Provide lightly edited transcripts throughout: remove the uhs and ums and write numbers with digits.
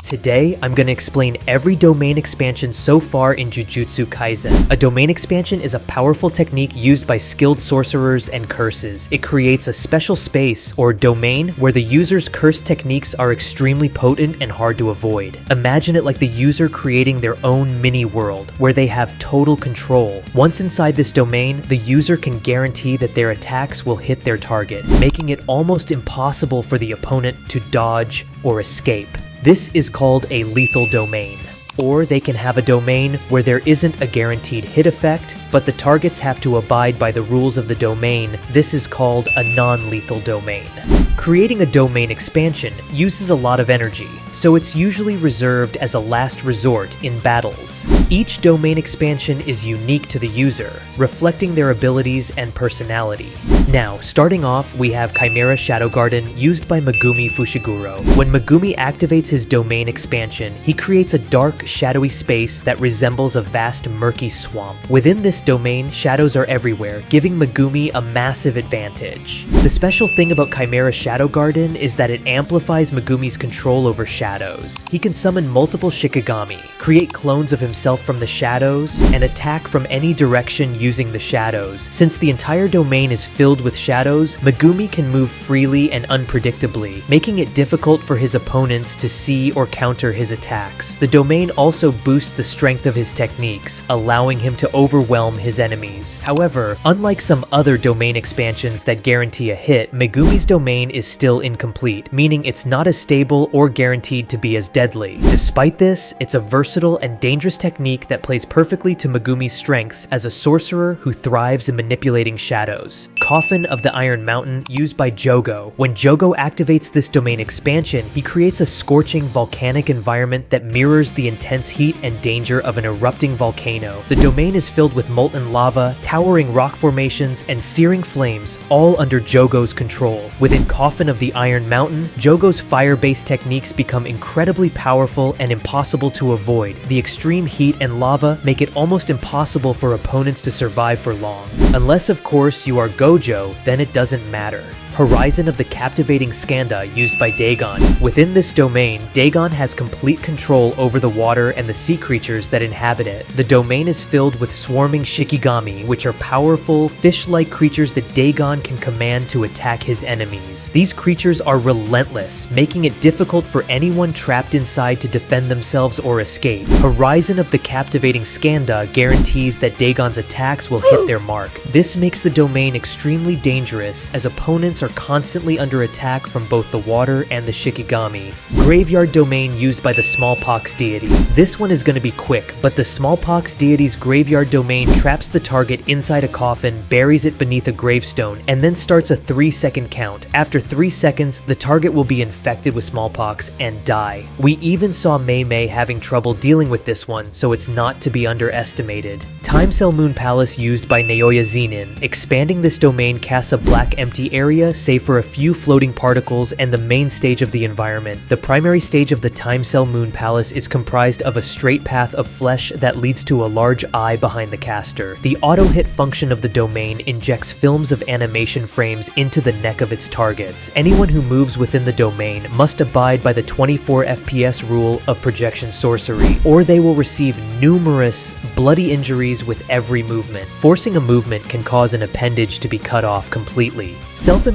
Today, I'm going to explain every domain expansion so far in Jujutsu Kaisen. A domain expansion is a powerful technique used by skilled sorcerers and curses. It creates a special space, or domain, where the user's curse techniques are extremely potent and hard to avoid. Imagine it like the user creating their own mini-world, where they have total control. Once inside this domain, the user can guarantee that their attacks will hit their target, making it almost impossible for the opponent to dodge or escape. This is called a lethal domain. Or they can have a domain where there isn't a guaranteed hit effect, but the targets have to abide by the rules of the domain. This is called a non-lethal domain. Creating a domain expansion uses a lot of energy, so it's usually reserved as a last resort in battles. Each domain expansion is unique to the user, reflecting their abilities and personality. Now, starting off, we have Chimera Shadow Garden used by Megumi Fushiguro. When Megumi activates his domain expansion, he creates a dark, shadowy space that resembles a vast, murky swamp. Within this domain, shadows are everywhere, giving Megumi a massive advantage. The special thing about Chimera Shadow Garden is that it amplifies Megumi's control over shadows. He can summon multiple Shikigami, create clones of himself from the shadows, and attack from any direction using the shadows. Since the entire domain is filled with shadows, Megumi can move freely and unpredictably, making it difficult for his opponents to see or counter his attacks. The domain also boosts the strength of his techniques, allowing him to overwhelm his enemies. However, unlike some other domain expansions that guarantee a hit, Megumi's domain is still incomplete, meaning it's not as stable or guaranteed to be as deadly. Despite this, it's a versatile and dangerous technique that plays perfectly to Megumi's strengths as a sorcerer who thrives in manipulating shadows. Coffin of the Iron Mountain used by Jogo. When Jogo activates this domain expansion, he creates a scorching volcanic environment that mirrors the intense heat and danger of an erupting volcano. The domain is filled with molten lava, towering rock formations, and searing flames, all under Jogo's control. Within Coffin of the Iron Mountain, Jogo's fire-based techniques become incredibly powerful and impossible to avoid. The extreme heat and lava make it almost impossible for opponents to survive for long. Unless, of course, you are Gojo, then it doesn't matter. Horizon of the Captivating Skandha used by Dagon. Within this domain, Dagon has complete control over the water and the sea creatures that inhabit it. The domain is filled with swarming Shikigami, which are powerful, fish-like creatures that Dagon can command to attack his enemies. These creatures are relentless, making it difficult for anyone trapped inside to defend themselves or escape. Horizon of the Captivating Skandha guarantees that Dagon's attacks will hit their mark. This makes the domain extremely dangerous, as opponents are constantly under attack from both the water and the Shikigami. Graveyard domain used by the Smallpox deity. This one is going to be quick, but the Smallpox deity's graveyard domain traps the target inside a coffin, buries it beneath a gravestone, and then starts a 3-second count. After 3 seconds, the target will be infected with smallpox and die. We even saw Mei having trouble dealing with this one, so it's not to be underestimated. Time Cell Moon Palace used by Naoya Zenin. Expanding this domain casts a black empty area save for a few floating particles and the main stage of the environment. The primary stage of the Time Cell Moon Palace is comprised of a straight path of flesh that leads to a large eye behind the caster. The auto-hit function of the domain injects films of animation frames into the neck of its targets. Anyone who moves within the domain must abide by the 24 FPS rule of projection sorcery, or they will receive numerous bloody injuries with every movement. Forcing a movement can cause an appendage to be cut off completely.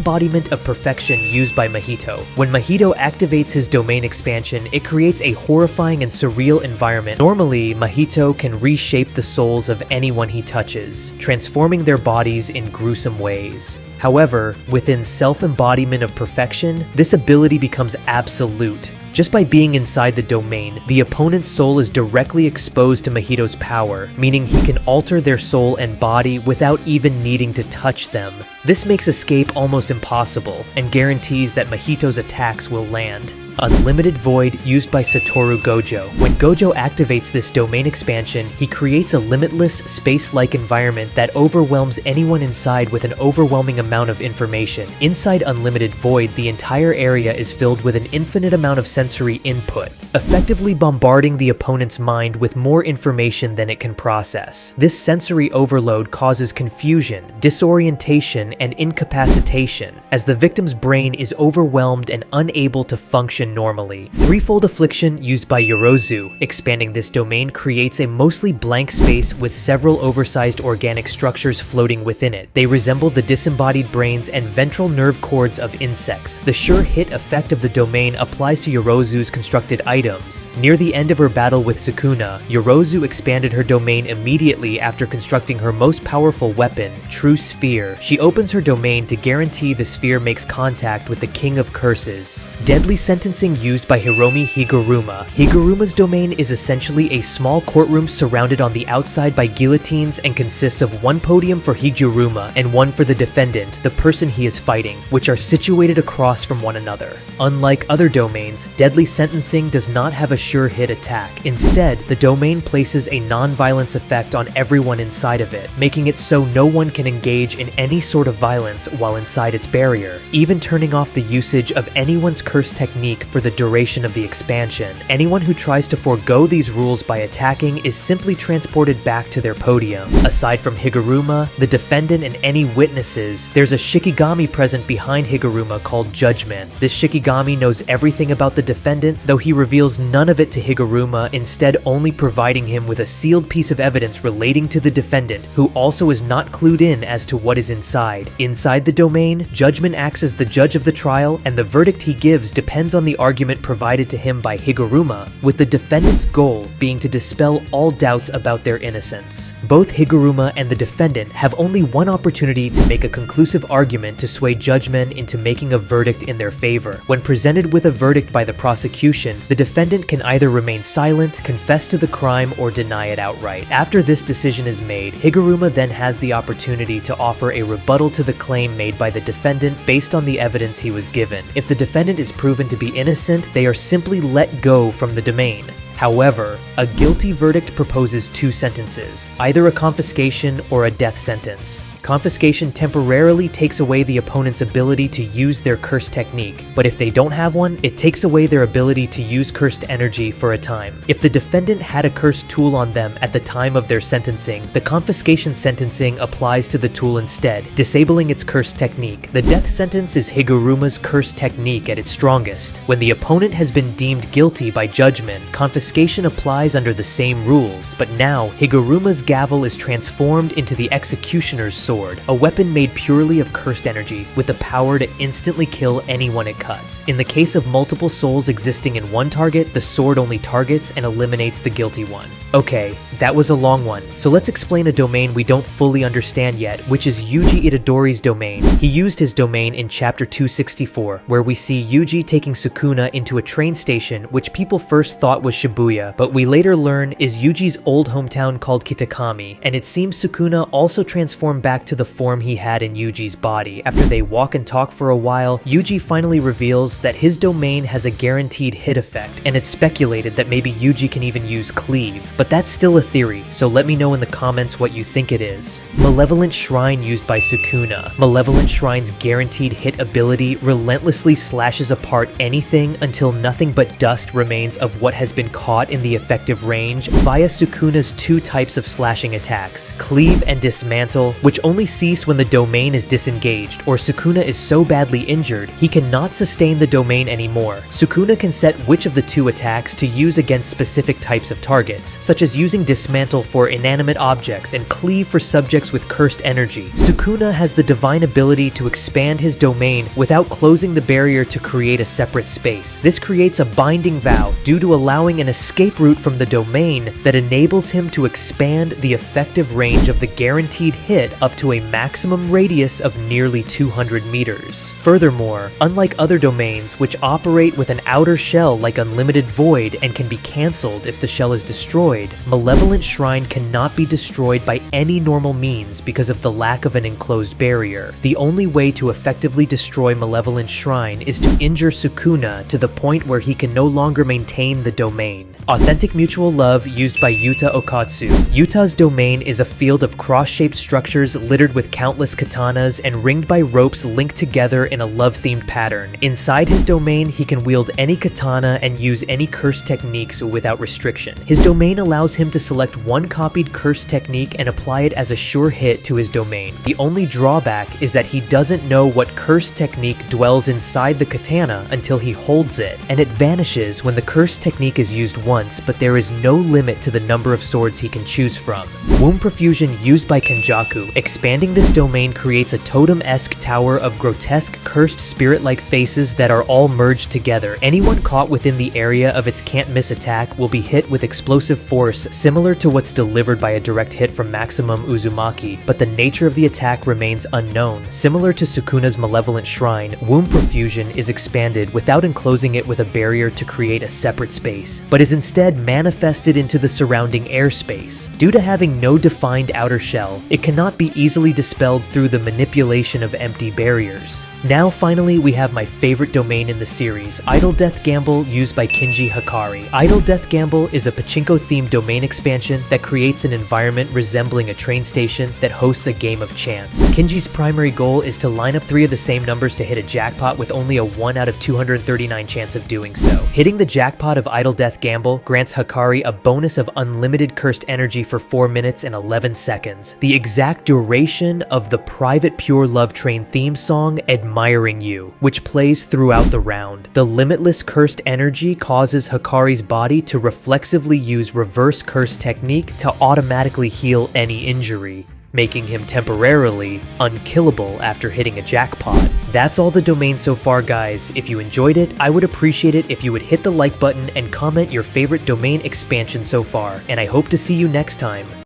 Embodiment of Perfection used by Mahito. When Mahito activates his domain expansion, it creates a horrifying and surreal environment. Normally, Mahito can reshape the souls of anyone he touches, transforming their bodies in gruesome ways. However, within Self-Embodiment of Perfection, this ability becomes absolute. Just by being inside the domain, the opponent's soul is directly exposed to Mahito's power, meaning he can alter their soul and body without even needing to touch them. This makes escape almost impossible, and guarantees that Mahito's attacks will land. Unlimited Void used by Satoru Gojo. When Gojo activates this domain expansion, he creates a limitless, space-like environment that overwhelms anyone inside with an overwhelming amount of information. Inside Unlimited Void, the entire area is filled with an infinite amount of sensory input, effectively bombarding the opponent's mind with more information than it can process. This sensory overload causes confusion, disorientation, and incapacitation, as the victim's brain is overwhelmed and unable to function function normally. Threefold Affliction used by Yorozu. Expanding this domain creates a mostly blank space with several oversized organic structures floating within it. They resemble the disembodied brains and ventral nerve cords of insects. The sure hit effect of the domain applies to Yorozu's constructed items. Near the end of her battle with Sukuna, Yorozu expanded her domain immediately after constructing her most powerful weapon, True Sphere. She opens her domain to guarantee the sphere makes contact with the King of Curses. Deadly sentencing used by Hiromi Higuruma. Higuruma's domain is essentially a small courtroom surrounded on the outside by guillotines and consists of one podium for Higuruma and one for the defendant, the person he is fighting, which are situated across from one another. Unlike other domains, deadly sentencing does not have a sure hit attack. Instead, the domain places a non-violence effect on everyone inside of it, making it so no one can engage in any sort of violence while inside its barrier, even turning off the usage of anyone's curse technique for the duration of the expansion. Anyone who tries to forego these rules by attacking is simply transported back to their podium. Aside from Higuruma, the defendant, and any witnesses, there's a Shikigami present behind Higuruma called Judgment. This Shikigami knows everything about the defendant, though he reveals none of it to Higuruma, instead only providing him with a sealed piece of evidence relating to the defendant, who also is not clued in as to what is inside. Inside the domain, Judgment acts as the judge of the trial, and the verdict he gives depends on the argument provided to him by Higuruma, with the defendant's goal being to dispel all doubts about their innocence. Both Higuruma and the defendant have only one opportunity to make a conclusive argument to sway Judgment into making a verdict in their favor. When presented with a verdict by the prosecution, the defendant can either remain silent, confess to the crime, or deny it outright. After this decision is made, Higuruma then has the opportunity to offer a rebuttal to the claim made by the defendant based on the evidence he was given. If the defendant is proven to be innocent, they are simply let go from the domain. However, a guilty verdict proposes two sentences, either a confiscation or a death sentence. Confiscation temporarily takes away the opponent's ability to use their curse technique, but if they don't have one, it takes away their ability to use cursed energy for a time. If the defendant had a cursed tool on them at the time of their sentencing, the confiscation sentencing applies to the tool instead, disabling its cursed technique. The death sentence is Higuruma's cursed technique at its strongest. When the opponent has been deemed guilty by Judgment, confiscation applies under the same rules, but now Higuruma's gavel is transformed into the executioner's sword, a weapon made purely of cursed energy, with the power to instantly kill anyone it cuts. In the case of multiple souls existing in one target, the sword only targets and eliminates the guilty one. Okay, that was a long one, so let's explain a domain we don't fully understand yet, which is Yuji Itadori's domain. He used his domain in chapter 264, where we see Yuji taking Sukuna into a train station which people first thought was Shibuya, but we later learn is Yuji's old hometown called Kitakami, and it seems Sukuna also transformed back to the form he had in Yuji's body. After they walk and talk for a while, Yuji finally reveals that his domain has a guaranteed hit effect, and it's speculated that maybe Yuji can even use Cleave. But that's still a theory, so let me know in the comments what you think it is. Malevolent Shrine used by Sukuna. Malevolent Shrine's guaranteed hit ability relentlessly slashes apart anything until nothing but dust remains of what has been caught in the effective range via Sukuna's two types of slashing attacks, Cleave and Dismantle, which only cease when the domain is disengaged or Sukuna is so badly injured he cannot sustain the domain anymore. Sukuna can set which of the two attacks to use against specific types of targets, such as using Dismantle for inanimate objects and Cleave for subjects with cursed energy. Sukuna has the divine ability to expand his domain without closing the barrier to create a separate space. This creates a binding vow due to allowing an escape route from the domain that enables him to expand the effective range of the guaranteed hit up to a maximum radius of nearly 200 meters. Furthermore, unlike other domains which operate with an outer shell like Unlimited Void and can be cancelled if the shell is destroyed, Malevolent Shrine cannot be destroyed by any normal means because of the lack of an enclosed barrier. The only way to effectively destroy Malevolent Shrine is to injure Sukuna to the point where he can no longer maintain the domain. Authentic Mutual Love used by Yuta Okkotsu. Yuta's domain is a field of cross-shaped structures littered with countless katanas and ringed by ropes linked together in a love-themed pattern. Inside his domain, he can wield any katana and use any curse techniques without restriction. His domain allows him to select one copied curse technique and apply it as a sure hit to his domain. The only drawback is that he doesn't know what curse technique dwells inside the katana until he holds it, and it vanishes when the curse technique is used once, but there is no limit to the number of swords he can choose from. Womb Profusion used by Kenjaku. Expanding this domain creates a totem-esque tower of grotesque, cursed spirit-like faces that are all merged together. Anyone caught within the area of its can't-miss attack will be hit with explosive force similar to what's delivered by a direct hit from Maximum Uzumaki, but the nature of the attack remains unknown. Similar to Sukuna's Malevolent Shrine, Womb Profusion is expanded without enclosing it with a barrier to create a separate space, but is instead manifested into the surrounding airspace. Due to having no defined outer shell, it cannot be easily dispelled through the manipulation of empty barriers. Now finally we have my favorite domain in the series, Idle Death Gamble used by Kenji Hakari. Idle Death Gamble is a pachinko-themed domain expansion that creates an environment resembling a train station that hosts a game of chance. Kenji's primary goal is to line up 3 of the same numbers to hit a jackpot with only a 1 out of 239 chance of doing so. Hitting the jackpot of Idle Death Gamble grants Hakari a bonus of unlimited cursed energy for 4 minutes and 11 seconds, the exact duration of the Private Pure Love Train theme song Admiring You, which plays throughout the round. The limitless cursed energy causes Hakari's body to reflexively use reverse curse technique to automatically heal any injury, making him temporarily unkillable after hitting a jackpot. That's all the domains so far, guys. If you enjoyed it, I would appreciate it if you would hit the like button and comment your favorite domain expansion so far, and I hope to see you next time.